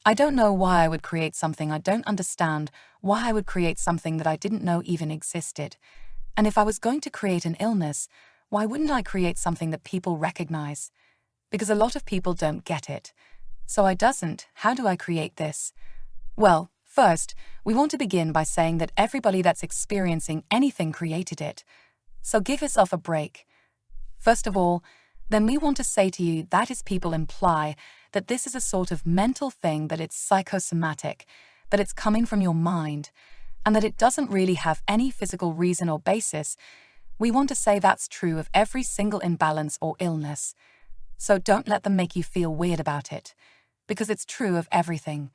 I don't know why I would create something. I don't understand why I would create something that I didn't know even existed. And if I was going to create an illness, why wouldn't I create something that people recognize? Because a lot of people don't get it. So I doesn't. How do I create this? Well, first, we want to begin by saying that everybody that's experiencing anything created it. So give yourself a break. First of all, then we want to say to you that is people imply that this is a sort of mental thing, that it's psychosomatic, that it's coming from your mind, and that it doesn't really have any physical reason or basis. We want to say that's true of every single imbalance or illness. So don't let them make you feel weird about it, because it's true of everything.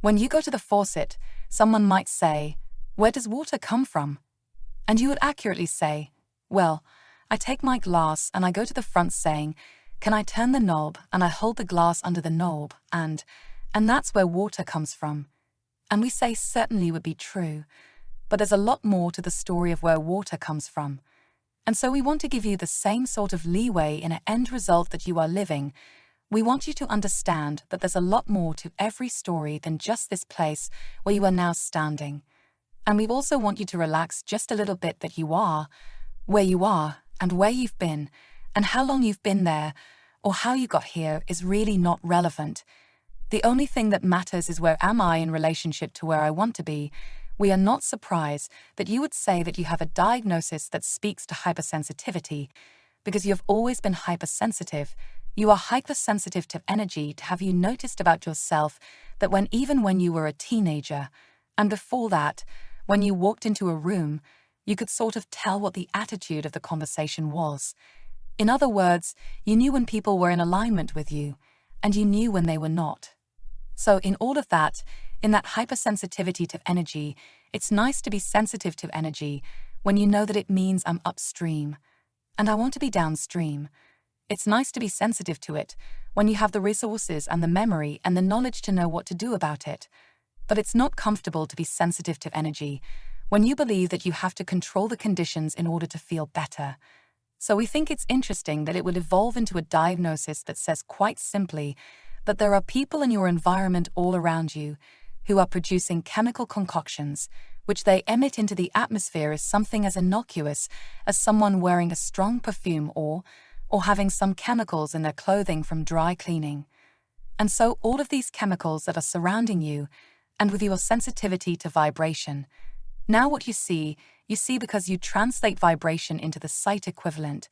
When you go to the faucet, someone might say, "Where does water come from?" And you would accurately say, "Well, I take my glass and I go to the front saying, 'Can I turn the knob?' And I hold the glass under the knob, and that's where water comes from." And we say certainly would be true, but there's a lot more to the story of where water comes from. And so we want to give you the same sort of leeway in an end result that you are living. We want you to understand that there's a lot more to every story than just this place where you are now standing. And we also want you to relax just a little bit, that you are where you are, and where you've been, and how long you've been there, or how you got here is really not relevant. The only thing that matters is where am I in relationship to where I want to be. We are not surprised that you would say that you have a diagnosis that speaks to hypersensitivity, because you have always been hypersensitive. You are hypersensitive to energy. Have you noticed about yourself that even when you were a teenager, and before that, when you walked into a room, you could sort of tell what the attitude of the conversation was? In other words, you knew when people were in alignment with you, and you knew when they were not. So in all of that, in that hypersensitivity to energy, it's nice to be sensitive to energy when you know that it means I'm upstream, and I want to be downstream. It's nice to be sensitive to it when you have the resources and the memory and the knowledge to know what to do about it. But it's not comfortable to be sensitive to energy when you believe that you have to control the conditions in order to feel better. So we think it's interesting that it would evolve into a diagnosis that says quite simply that there are people in your environment all around you who are producing chemical concoctions, which they emit into the atmosphere as something as innocuous as someone wearing a strong perfume or having some chemicals in their clothing from dry cleaning. And so all of these chemicals that are surrounding you, and with your sensitivity to vibration, now what you see because you translate vibration into the sight equivalent,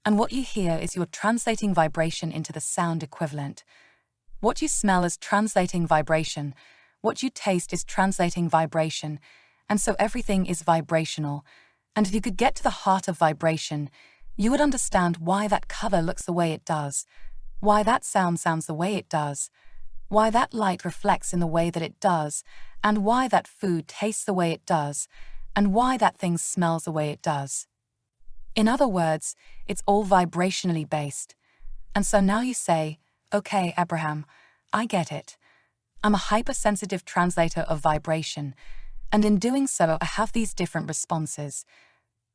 and what you hear is you're translating vibration into the sound equivalent. What you smell is translating vibration, what you taste is translating vibration, and so everything is vibrational. And if you could get to the heart of vibration, you would understand why that color looks the way it does, why that sound sounds the way it does, why that light reflects in the way that it does, and why that food tastes the way it does, and why that thing smells the way it does. In other words, it's all vibrationally based. And so now you say, "Okay, Abraham, I get it. I'm a hypersensitive translator of vibration, and in doing so I have these different responses.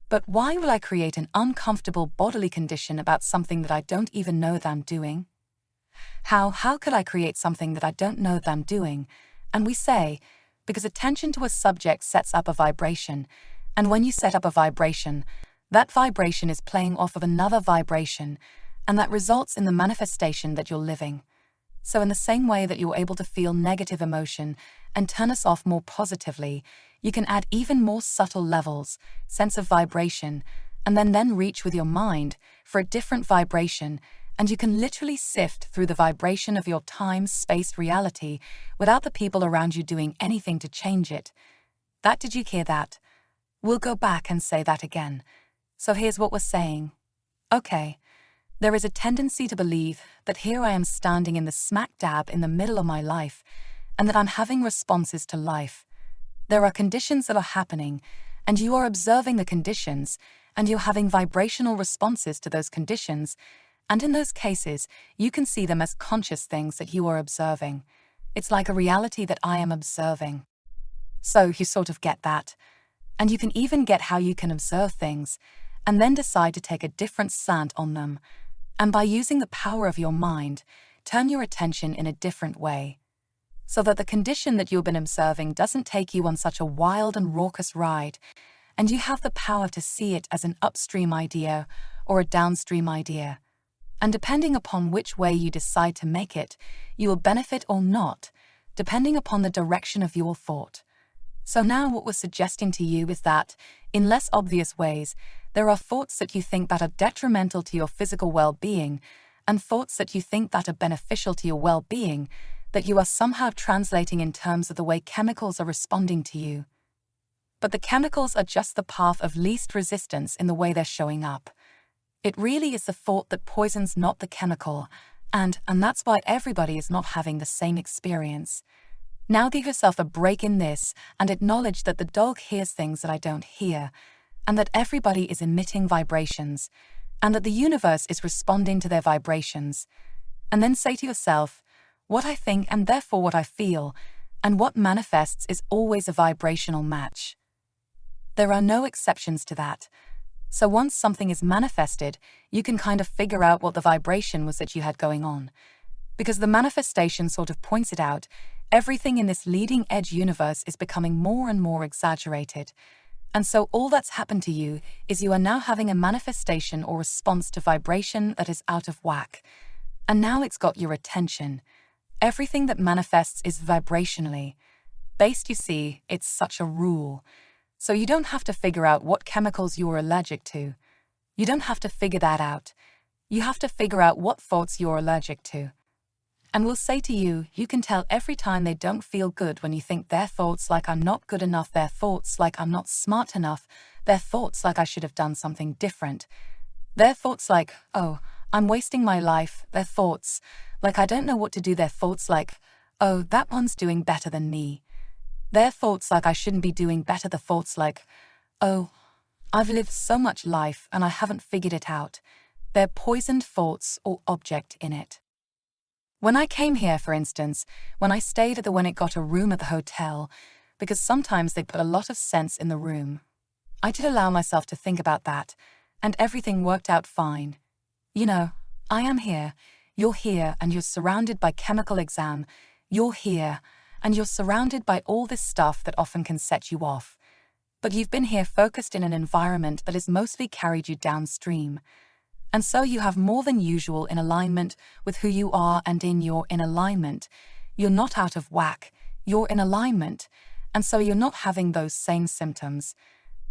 But why will I create an uncomfortable bodily condition about something that I don't even know that I'm doing? How could I create something that I don't know that I'm doing?" And we say, because attention to a subject sets up a vibration, and when you set up a vibration, that vibration is playing off of another vibration, and that results in the manifestation that you're living. So in the same way that you're able to feel negative emotion and turn us off more positively, you can add even more subtle levels, sense of vibration, and then reach with your mind for a different vibration, and you can literally sift through the vibration of your time-space reality without the people around you doing anything to change it. Did you hear that? We'll go back and say that again. So here's what we're saying. Okay, there is a tendency to believe that here I am standing in the smack dab in the middle of my life, and that I'm having responses to life. There are conditions that are happening, and you are observing the conditions, and you're having vibrational responses to those conditions, and in those cases, you can see them as conscious things that you are observing. It's like a reality that I am observing. So you sort of get that. And you can even get how you can observe things, and then decide to take a different slant on them, and by using the power of your mind, turn your attention in a different way. so that the condition that you've been observing doesn't take you on such a wild and raucous ride, and you have the power to see it as an upstream idea or a downstream idea. And depending upon which way you decide to make it, you will benefit or not, depending upon the direction of your thought. So now what we're suggesting to you is that, in less obvious ways, there are thoughts that you think that are detrimental to your physical well-being, and thoughts that you think that are beneficial to your well-being, that you are somehow translating in terms of the way chemicals are responding to you. But the chemicals are just the path of least resistance in the way they're showing up. It really is the thought that poisons, not the chemical, and that's why everybody is not having the same experience. Now give yourself a break in this and acknowledge that the dog hears things that I don't hear, and that everybody is emitting vibrations, and that the universe is responding to their vibrations. And then say to yourself, what I think and therefore what I feel, and what manifests is always a vibrational match. There are no exceptions to that. So once something is manifested, you can kind of figure out what the vibration was that you had going on. Because the manifestation sort of points it out, everything in this leading edge universe is becoming more and more exaggerated. And so all that's happened to you is you are now having a manifestation or response to vibration that is out of whack. And now it's got your attention. Everything that manifests is vibrationally based, you see, it's such a rule. So you don't have to figure out what chemicals you're allergic to. You don't have to figure that out. You have to figure out what thoughts you're allergic to. And we'll say to you, you can tell every time they don't feel good when you think their thoughts like I'm not good enough, their thoughts like I'm not smart enough, their thoughts like I should have done something different. Their thoughts like, oh, I'm wasting my life, their thoughts like I don't know what to do, their thoughts like, oh, that one's doing better than me. Their thoughts like I shouldn't be doing better, the thoughts like, oh, I've lived so much life and I haven't figured it out. They're poisoned thoughts or object in it. When I came here, for instance, when I stayed at the When It Got a room at the hotel, because sometimes they put a lot of sense in the room, I did allow myself to think about that, and everything worked out fine. You know, I am here, you're here, and you're surrounded by chemical exam, you're here, and you're surrounded by all this stuff that often can set you off. But you've been here focused in an environment that has mostly carried you downstream. And so you have more than usual in alignment with who you are, and in alignment. You're not out of whack, you're in alignment, and so you're not having those same symptoms,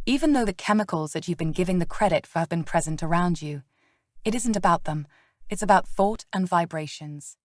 even though the chemicals that you've been giving the credit for have been present around you. It isn't about them, it's about thought and vibrations.